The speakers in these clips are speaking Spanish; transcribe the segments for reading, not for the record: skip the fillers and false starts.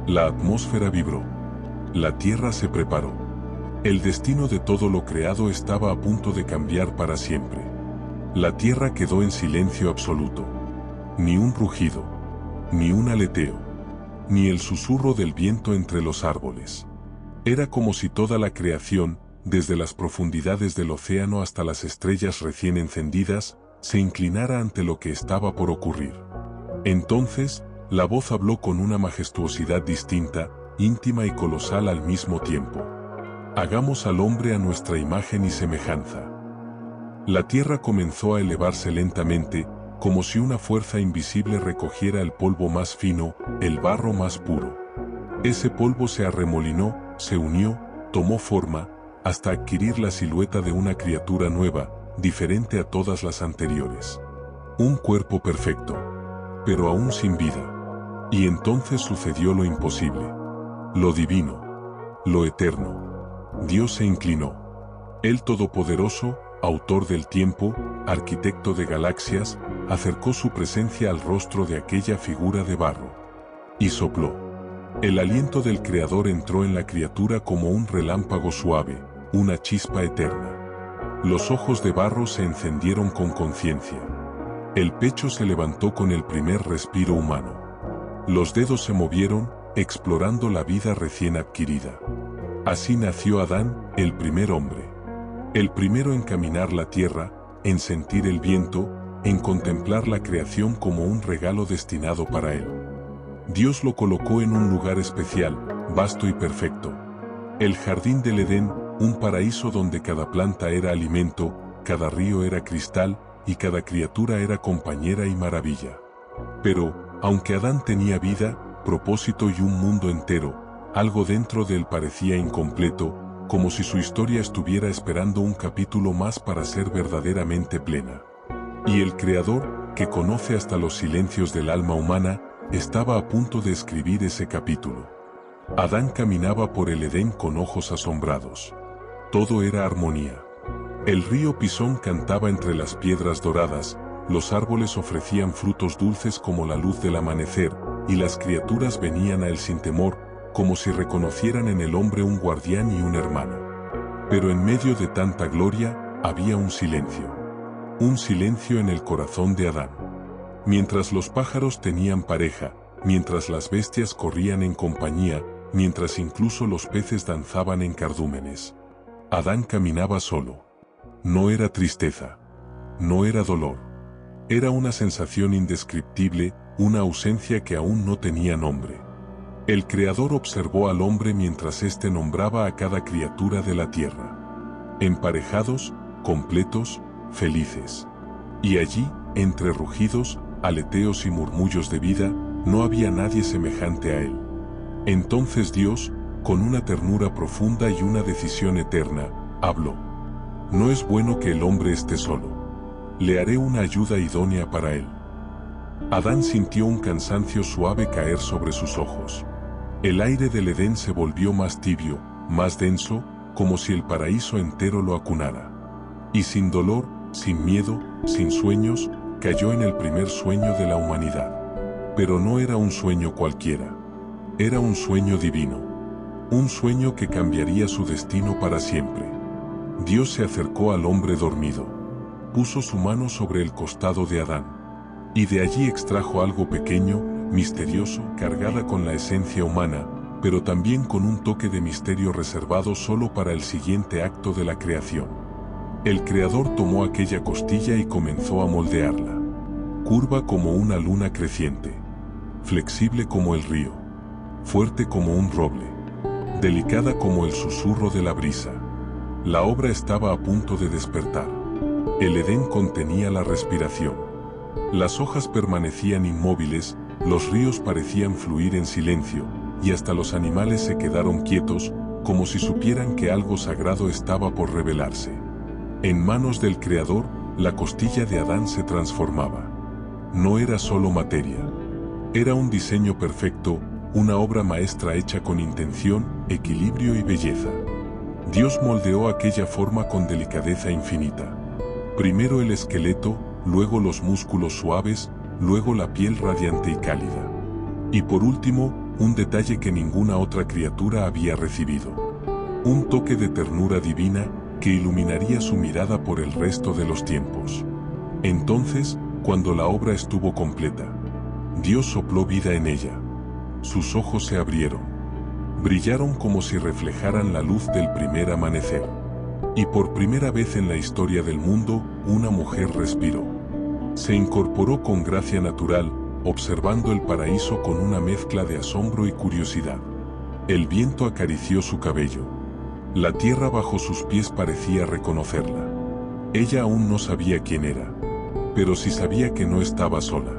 La atmósfera vibró. La tierra se preparó. El destino de todo lo creado estaba a punto de cambiar para siempre. La tierra quedó en silencio absoluto. Ni un rugido, ni un aleteo, ni el susurro del viento entre los árboles. Era como si toda la creación, desde las profundidades del océano hasta las estrellas recién encendidas, se inclinara ante lo que estaba por ocurrir. Entonces, la voz habló con una majestuosidad distinta, íntima y colosal al mismo tiempo. Hagamos al hombre a nuestra imagen y semejanza. La tierra comenzó a elevarse lentamente, como si una fuerza invisible recogiera el polvo más fino, el barro más puro. Ese polvo se arremolinó, se unió, tomó forma, hasta adquirir la silueta de una criatura nueva, diferente a todas las anteriores. Un cuerpo perfecto, pero aún sin vida. Y entonces sucedió lo imposible. Lo divino. Lo eterno. Dios se inclinó. El Todopoderoso, autor del tiempo, arquitecto de galaxias, acercó su presencia al rostro de aquella figura de barro. Y sopló. El aliento del Creador entró en la criatura como un relámpago suave, una chispa eterna. Los ojos de barro se encendieron con conciencia. El pecho se levantó con el primer respiro humano. Los dedos se movieron, explorando la vida recién adquirida. Así nació Adán, el primer hombre. El primero en caminar la tierra, en sentir el viento, en contemplar la creación como un regalo destinado para él. Dios lo colocó en un lugar especial, vasto y perfecto. El jardín del Edén, un paraíso donde cada planta era alimento, cada río era cristal, y cada criatura era compañera y maravilla. Pero, aunque Adán tenía vida, propósito y un mundo entero, algo dentro de él parecía incompleto, como si su historia estuviera esperando un capítulo más para ser verdaderamente plena. Y el Creador, que conoce hasta los silencios del alma humana, estaba a punto de escribir ese capítulo. Adán caminaba por el Edén con ojos asombrados. Todo era armonía. El río Pisón cantaba entre las piedras doradas, los árboles ofrecían frutos dulces como la luz del amanecer, y las criaturas venían a él sin temor, como si reconocieran en el hombre un guardián y un hermano. Pero en medio de tanta gloria, había un silencio. Un silencio en el corazón de Adán. Mientras los pájaros tenían pareja, mientras las bestias corrían en compañía, mientras incluso los peces danzaban en cardúmenes, Adán caminaba solo. No era tristeza. No era dolor. Era una sensación indescriptible, una ausencia que aún no tenía nombre. El Creador observó al hombre mientras éste nombraba a cada criatura de la tierra. Emparejados, completos, felices. Y allí, entre rugidos, aleteos y murmullos de vida, no había nadie semejante a él. Entonces Dios, con una ternura profunda y una decisión eterna, habló. No es bueno que el hombre esté solo. Le haré una ayuda idónea para él. Adán sintió un cansancio suave caer sobre sus ojos. El aire del Edén se volvió más tibio, más denso, como si el paraíso entero lo acunara. Y sin dolor, sin miedo, sin sueños, cayó en el primer sueño de la humanidad. Pero no era un sueño cualquiera. Era un sueño divino. Un sueño que cambiaría su destino para siempre. Dios se acercó al hombre dormido. Puso su mano sobre el costado de Adán. Y de allí extrajo algo pequeño, misterioso, cargada con la esencia humana, pero también con un toque de misterio reservado solo para el siguiente acto de la creación. El Creador tomó aquella costilla y comenzó a moldearla. Curva como una luna creciente. Flexible como el río. Fuerte como un roble. Delicada como el susurro de la brisa. La obra estaba a punto de despertar. El Edén contenía la respiración. Las hojas permanecían inmóviles, los ríos parecían fluir en silencio, y hasta los animales se quedaron quietos, como si supieran que algo sagrado estaba por revelarse. En manos del Creador, la costilla de Adán se transformaba. No era solo materia. Era un diseño perfecto, una obra maestra hecha con intención, equilibrio y belleza. Dios moldeó aquella forma con delicadeza infinita. Primero el esqueleto, luego los músculos suaves, luego la piel radiante y cálida. Y por último, un detalle que ninguna otra criatura había recibido. Un toque de ternura divina que iluminaría su mirada por el resto de los tiempos. Entonces, cuando la obra estuvo completa, Dios sopló vida en ella. Sus ojos se abrieron. Brillaron como si reflejaran la luz del primer amanecer. Y por primera vez en la historia del mundo, una mujer respiró. Se incorporó con gracia natural, observando el paraíso con una mezcla de asombro y curiosidad. El viento acarició su cabello. La tierra bajo sus pies parecía reconocerla. Ella aún no sabía quién era, pero sí sabía que no estaba sola.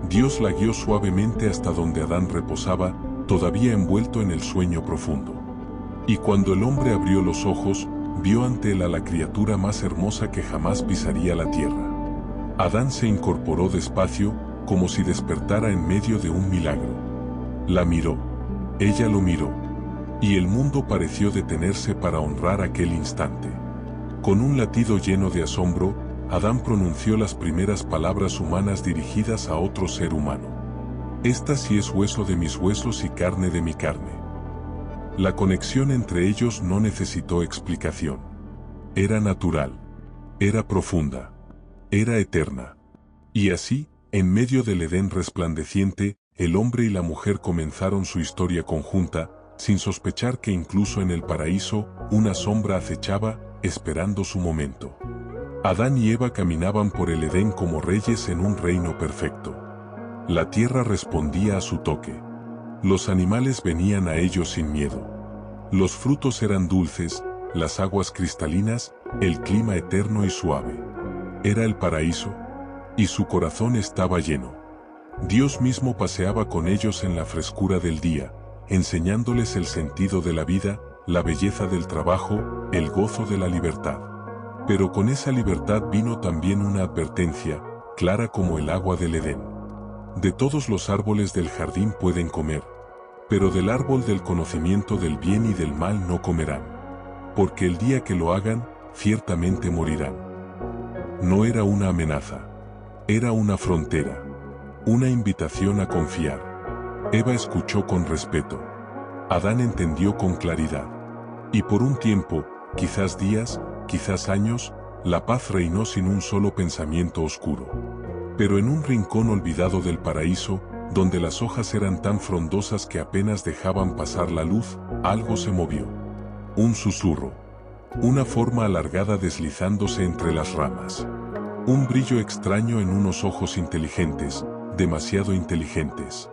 Dios la guió suavemente hasta donde Adán reposaba, todavía envuelto en el sueño profundo. Y cuando el hombre abrió los ojos, vio ante él a la criatura más hermosa que jamás pisaría la tierra. Adán se incorporó despacio, como si despertara en medio de un milagro. La miró. Ella lo miró. Y el mundo pareció detenerse para honrar aquel instante. Con un latido lleno de asombro, Adán pronunció las primeras palabras humanas dirigidas a otro ser humano. Esta sí es hueso de mis huesos y carne de mi carne. La conexión entre ellos no necesitó explicación. Era natural. Era profunda. Era eterna. Y así, en medio del Edén resplandeciente, el hombre y la mujer comenzaron su historia conjunta, sin sospechar que incluso en el paraíso, una sombra acechaba, esperando su momento. Adán y Eva caminaban por el Edén como reyes en un reino perfecto. La tierra respondía a su toque. Los animales venían a ellos sin miedo. Los frutos eran dulces, las aguas cristalinas, el clima eterno y suave. Era el paraíso, y su corazón estaba lleno. Dios mismo paseaba con ellos en la frescura del día, enseñándoles el sentido de la vida, la belleza del trabajo, el gozo de la libertad. Pero con esa libertad vino también una advertencia, clara como el agua del Edén. De todos los árboles del jardín pueden comer, pero del árbol del conocimiento del bien y del mal no comerán, porque el día que lo hagan, ciertamente morirán. No era una amenaza, era una frontera, una invitación a confiar. Eva escuchó con respeto. Adán entendió con claridad. Y por un tiempo, quizás días, quizás años, la paz reinó sin un solo pensamiento oscuro. Pero en un rincón olvidado del paraíso, donde las hojas eran tan frondosas que apenas dejaban pasar la luz, algo se movió. Un susurro. Una forma alargada deslizándose entre las ramas. Un brillo extraño en unos ojos inteligentes, demasiado inteligentes.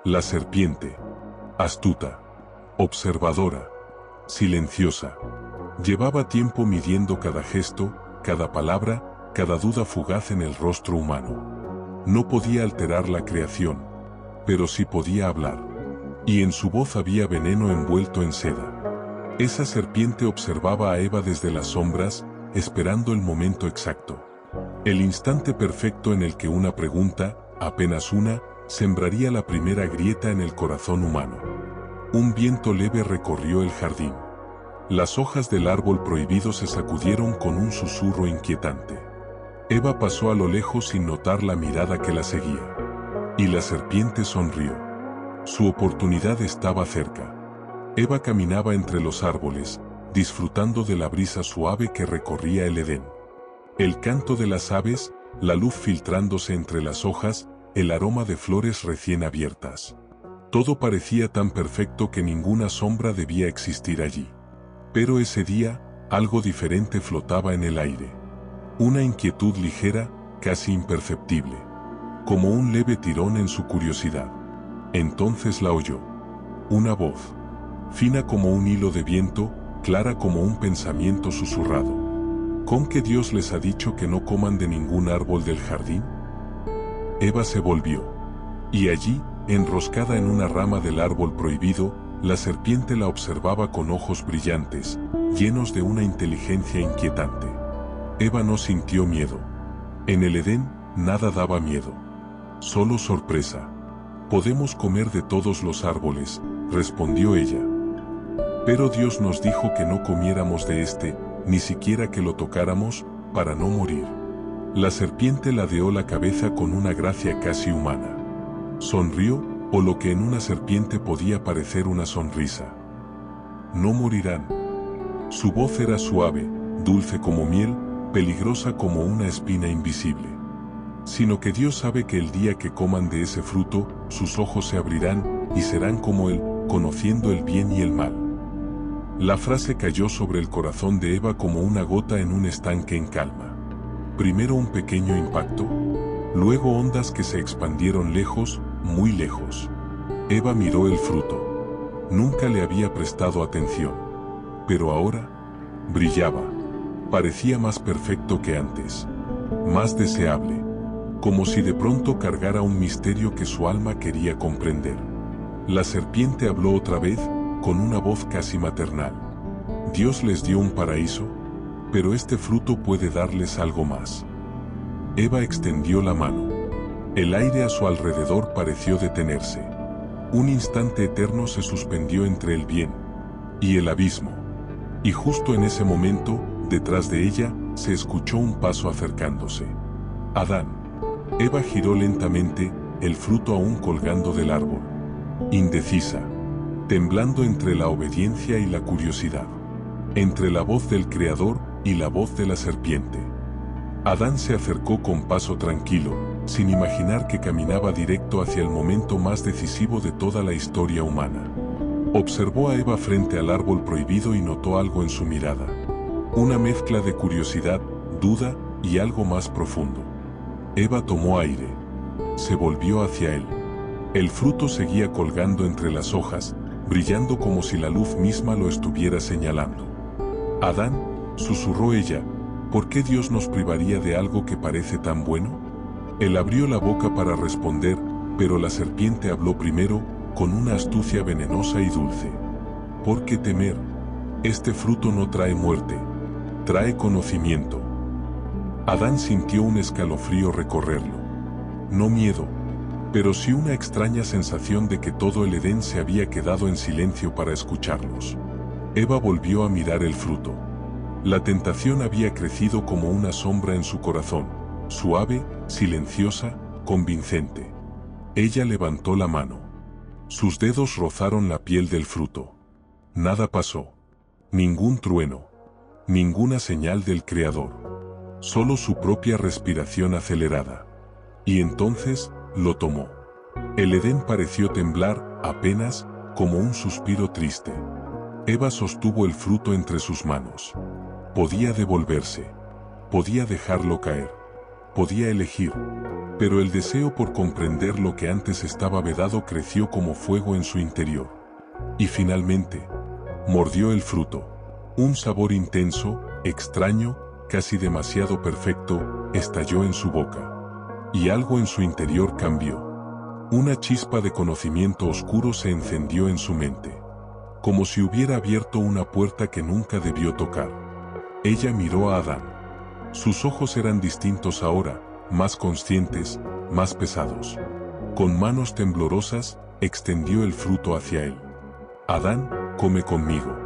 La serpiente. Astuta. Observadora. Silenciosa. Llevaba tiempo midiendo cada gesto, cada palabra, cada duda fugaz en el rostro humano. No podía alterar la creación, pero sí podía hablar. Y en su voz había veneno envuelto en seda. Esa serpiente observaba a Eva desde las sombras, esperando el momento exacto. El instante perfecto en el que una pregunta, apenas una, sembraría la primera grieta en el corazón humano. Un viento leve recorrió el jardín. Las hojas del árbol prohibido se sacudieron con un susurro inquietante. Eva pasó a lo lejos sin notar la mirada que la seguía. Y la serpiente sonrió. Su oportunidad estaba cerca. Eva caminaba entre los árboles, disfrutando de la brisa suave que recorría el Edén. El canto de las aves, la luz filtrándose entre las hojas, el aroma de flores recién abiertas. Todo parecía tan perfecto que ninguna sombra debía existir allí. Pero ese día, algo diferente flotaba en el aire. Una inquietud ligera, casi imperceptible. Como un leve tirón en su curiosidad. Entonces la oyó. Una voz. Fina como un hilo de viento, clara como un pensamiento susurrado. ¿Con qué Dios les ha dicho que no coman de ningún árbol del jardín? Eva se volvió. Y allí, enroscada en una rama del árbol prohibido, la serpiente la observaba con ojos brillantes, llenos de una inteligencia inquietante. Eva no sintió miedo. En el Edén, nada daba miedo. Solo sorpresa. Podemos comer de todos los árboles, respondió ella. Pero Dios nos dijo que no comiéramos de este, ni siquiera que lo tocáramos, para no morir. La serpiente ladeó la cabeza con una gracia casi humana. Sonrió, o lo que en una serpiente podía parecer una sonrisa. No morirán. Su voz era suave, dulce como miel, peligrosa como una espina invisible. Sino que Dios sabe que el día que coman de ese fruto, sus ojos se abrirán, y serán como Él, conociendo el bien y el mal. La frase cayó sobre el corazón de Eva como una gota en un estanque en calma. Primero un pequeño impacto, luego ondas que se expandieron lejos, muy lejos. Eva miró el fruto. Nunca le había prestado atención. Pero ahora, brillaba. Parecía más perfecto que antes. Más deseable. Como si de pronto cargara un misterio que su alma quería comprender. La serpiente habló otra vez, con una voz casi maternal. Dios les dio un paraíso, pero este fruto puede darles algo más. Eva extendió la mano. El aire a su alrededor pareció detenerse. Un instante eterno se suspendió entre el bien y el abismo. Y justo en ese momento, detrás de ella, se escuchó un paso acercándose. Adán. Eva giró lentamente, el fruto aún colgando del árbol. Indecisa. Temblando entre la obediencia y la curiosidad. Entre la voz del Creador y la voz de la serpiente. Adán se acercó con paso tranquilo, sin imaginar que caminaba directo hacia el momento más decisivo de toda la historia humana. Observó a Eva frente al árbol prohibido y notó algo en su mirada. Una mezcla de curiosidad, duda y algo más profundo. Eva tomó aire. Se volvió hacia él. El fruto seguía colgando entre las hojas, brillando como si la luz misma lo estuviera señalando. Adán, susurró ella, ¿por qué Dios nos privaría de algo que parece tan bueno? Él abrió la boca para responder, pero la serpiente habló primero, con una astucia venenosa y dulce. ¿Por qué temer? Este fruto no trae muerte, trae conocimiento. Adán sintió un escalofrío recorrerlo. No miedo, pero sí una extraña sensación de que todo el Edén se había quedado en silencio para escucharlos. Eva volvió a mirar el fruto. La tentación había crecido como una sombra en su corazón, suave, silenciosa, convincente. Ella levantó la mano. Sus dedos rozaron la piel del fruto. Nada pasó. Ningún trueno. Ninguna señal del Creador. Solo su propia respiración acelerada. Y entonces, lo tomó. El Edén pareció temblar, apenas, como un suspiro triste. Eva sostuvo el fruto entre sus manos. Podía devolverse. Podía dejarlo caer. Podía elegir. Pero el deseo por comprender lo que antes estaba vedado creció como fuego en su interior. Y finalmente, mordió el fruto. Un sabor intenso, extraño, casi demasiado perfecto, estalló en su boca. Y algo en su interior cambió. Una chispa de conocimiento oscuro se encendió en su mente. Como si hubiera abierto una puerta que nunca debió tocar. Ella miró a Adán. Sus ojos eran distintos ahora, más conscientes, más pesados. Con manos temblorosas, extendió el fruto hacia él. Adán, come conmigo.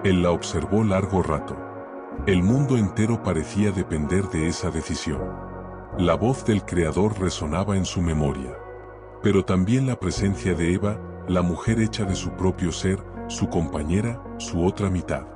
Él la observó largo rato. El mundo entero parecía depender de esa decisión. La voz del Creador resonaba en su memoria. Pero también la presencia de Eva, la mujer hecha de su propio ser, su compañera, su otra mitad.